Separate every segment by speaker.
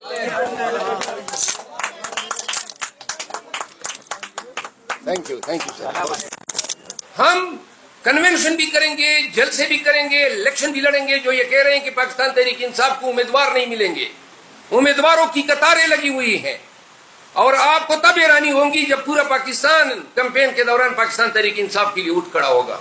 Speaker 1: Thank you sir.
Speaker 2: ہم convention بھی کریں گے, جلسے بھی کریں گے, الیکشن بھی لڑیں گے. جو یہ کہہ رہے ہیں کہ پاکستان تحریک انصاف کو امیدوار نہیں ملیں گے, امیدواروں کی قطاریں لگی ہوئی ہیں, اور آپ کو تب حیرانی ہوگی جب پورا پاکستان کیمپین کے دوران پاکستان تحریک انصاف کے لیے اٹھ کھڑا ہوگا.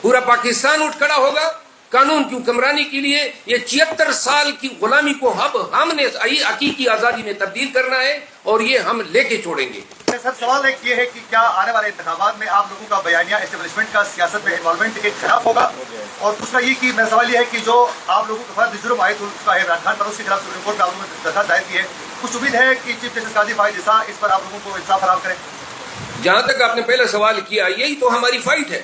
Speaker 2: پورا پاکستان اٹھ کھڑا ہوگا قانون کی حکمرانی کے لیے. یہ 76 سال کی غلامی کو اب ہم نے حقیقی آزادی میں تبدیل کرنا ہے, اور یہ ہم لے کے چھوڑیں گے.
Speaker 3: سر سوال ایک یہ ہے کہ کیا آنے والے انتخابات میں آپ لوگوں کا بیانیہ اسٹیبلشمنٹ کا سیاست میں انوالومنٹ ایک خلاف ہوگا؟ اور دوسرا یہ کہ میرا سوال یہ ہے کہ جو آپ لوگوں کے خلاف جرم عائد ہو چکا ہے عمران خان پر, اس کے خلاف سپریم کورٹ میں آپ لوگوں نے درخواست دائر کی ہے, کچھ امید ہے کہ چیف جسٹس قاضی فائد عیسیٰ اس پر آپ لوگوں کو انصاف فراہم کریں؟
Speaker 2: جہاں تک آپ نے پہلا سوال کیا, یہی تو ہماری فائٹ ہے.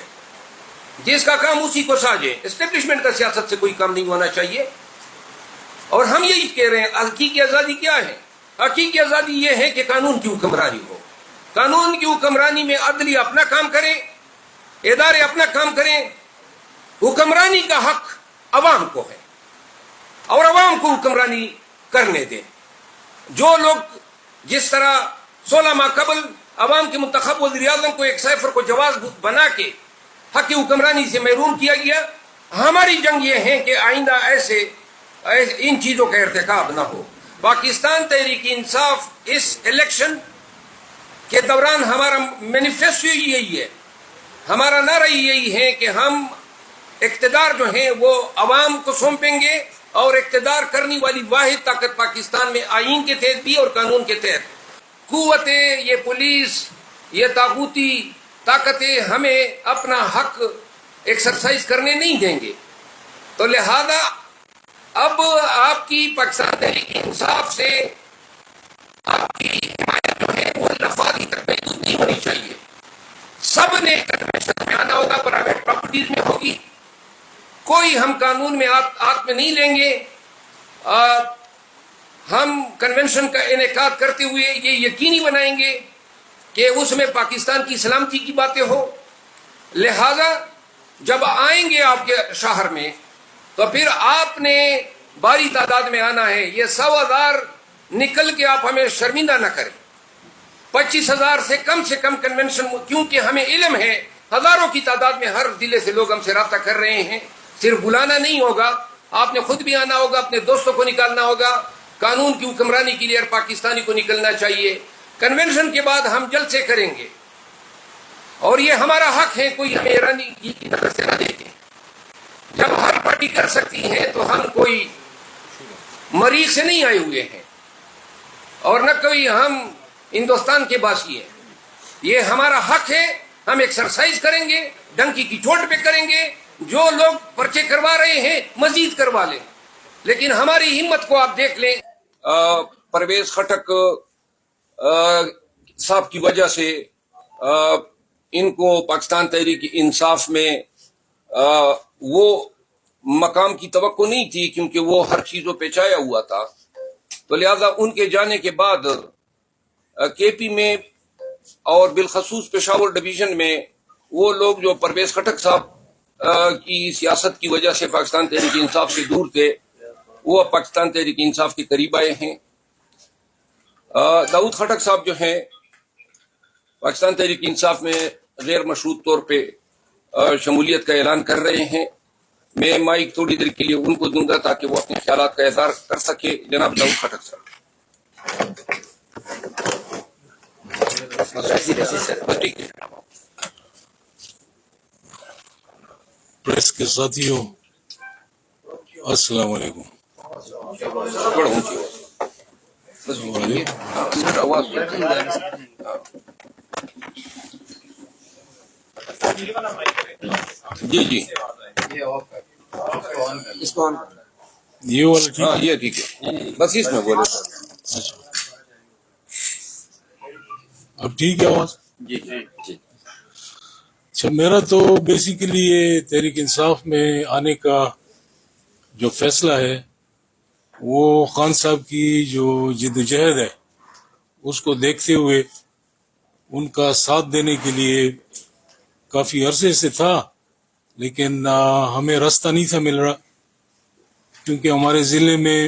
Speaker 2: جس کا کام اسی کو ساجے. اسٹیبلشمنٹ کا سیاست سے کوئی کام نہیں ہونا چاہیے. اور ہم یہی کہہ رہے ہیں حقیقی آزادی کیا ہے. حقیقی آزادی یہ ہے کہ قانون کی حکمرانی ہو. قانون کی حکمرانی میں عدلیہ اپنا کام کریں, ادارے اپنا کام کریں. حکمرانی کا حق عوام کو ہے, اور عوام کو حکمرانی کرنے دیں. جو لوگ جس طرح 16 ماہ قبل عوام کے منتخب وزیر اعظم کو ایک سائفر کو جواز بنا کے حق حکمرانی سے محروم کیا گیا, ہماری جنگ یہ ہے کہ آئندہ ایسے ان چیزوں کا ارتکاب نہ ہو. پاکستان تحریک انصاف اس الیکشن کے دوران ہمارا مینیفیسٹو یہی ہے, ہمارا نعرہ یہی ہے کہ ہم اقتدار جو ہیں وہ عوام کو سونپیں گے, اور اقتدار کرنے والی واحد طاقت پاکستان میں آئین کے تحت بھی اور قانون کے تحت قوتیں, یہ پولیس, یہ طاغوتی طاقتیں ہمیں اپنا حق ایکسرسائز کرنے نہیں دیں گے. تو لہذا اب آپ کی پاکستان تحریک انصاف سے آپ کی حمایت جو ہے وہ لفاظی تک محدود نہیں ہونی چاہیے. سب نے کنونشن میں آنا ہوگا, پرائیویٹ پراپرٹیز میں ہوگی. کوئی ہم قانون میں ہاتھ میں نہیں لیں گے. ہم کنونشن کا انعقاد کرتے ہوئے یہ یقینی بنائیں گے کہ اس میں پاکستان کی سلامتی کی باتیں ہو. لہذا جب آئیں گے آپ کے شہر میں تو پھر آپ نے باری تعداد میں آنا ہے. یہ 100,000 نکل کے آپ ہمیں شرمندہ نہ کریں. 25,000 سے کم کنونشن, کیونکہ ہمیں علم ہے ہزاروں کی تعداد میں ہر ضلع سے لوگ ہم سے رابطہ کر رہے ہیں. صرف بلانا نہیں ہوگا, آپ نے خود بھی آنا ہوگا, اپنے دوستوں کو نکالنا ہوگا. قانون کی حکمرانی کے لیے ہر پاکستانی کو نکلنا چاہیے. کنونشن کے بعد ہم جلسے کریں گے, اور یہ ہمارا حق ہے, کوئی ہمیں ایرانی کی نظر سے نہ دیکھے. جب ہر پارٹی کر سکتی ہے تو ہم کوئی مریخ سے نہیں آئے ہوئے ہیں, اور نہ کوئی ہم ہندوستان کے باسی ہیں. یہ ہمارا حق ہے, ہم ایکسرسائز کریں گے, ڈنکی کی چوٹ پہ کریں گے. جو لوگ پرچے کروا رہے ہیں مزید کروا لیں, لیکن ہماری ہمت کو آپ دیکھ لیں. پرویز خٹک صاحب کی وجہ سے ان کو پاکستان تحریک انصاف میں وہ مقام کی توقع نہیں تھی, کیونکہ وہ ہر چیزوں پہ چایا ہوا تھا. تو لہذا ان کے جانے کے بعد کے پی میں اور بالخصوص پشاور ڈویژن میں وہ لوگ جو پرویز خٹک صاحب کی سیاست کی وجہ سے پاکستان تحریک انصاف سے دور تھے, وہ پاکستان تحریک انصاف کے قریب آئے ہیں. داؤد خٹک صاحب جو ہیں پاکستان تحریک انصاف میں غیر مشروط طور پہ شمولیت کا اعلان کر رہے ہیں. میں مائک تھوڑی دیر کے لیے ان کو دوں گا تاکہ وہ اپنے خیالات کا اظہار کر سکے. جناب داؤد خٹک صاحب.
Speaker 4: پریس کے ساتھیوں السلام علیکم.
Speaker 2: جی جی
Speaker 4: یہ والا
Speaker 2: ہاں یہ ٹھیک ہے, بس اس میں بولے.
Speaker 4: اب ٹھیک ہے آواز؟
Speaker 2: جی جی.
Speaker 4: اچھا, میرا تو بیسیکلی یہ تحریک انصاف میں آنے کا جو فیصلہ ہے وہ خان صاحب کی جو جدوجہد ہے اس کو دیکھتے ہوئے ان کا ساتھ دینے کے لیے کافی عرصے سے تھا, لیکن ہمیں راستہ نہیں تھا مل رہا, کیونکہ ہمارے ضلع میں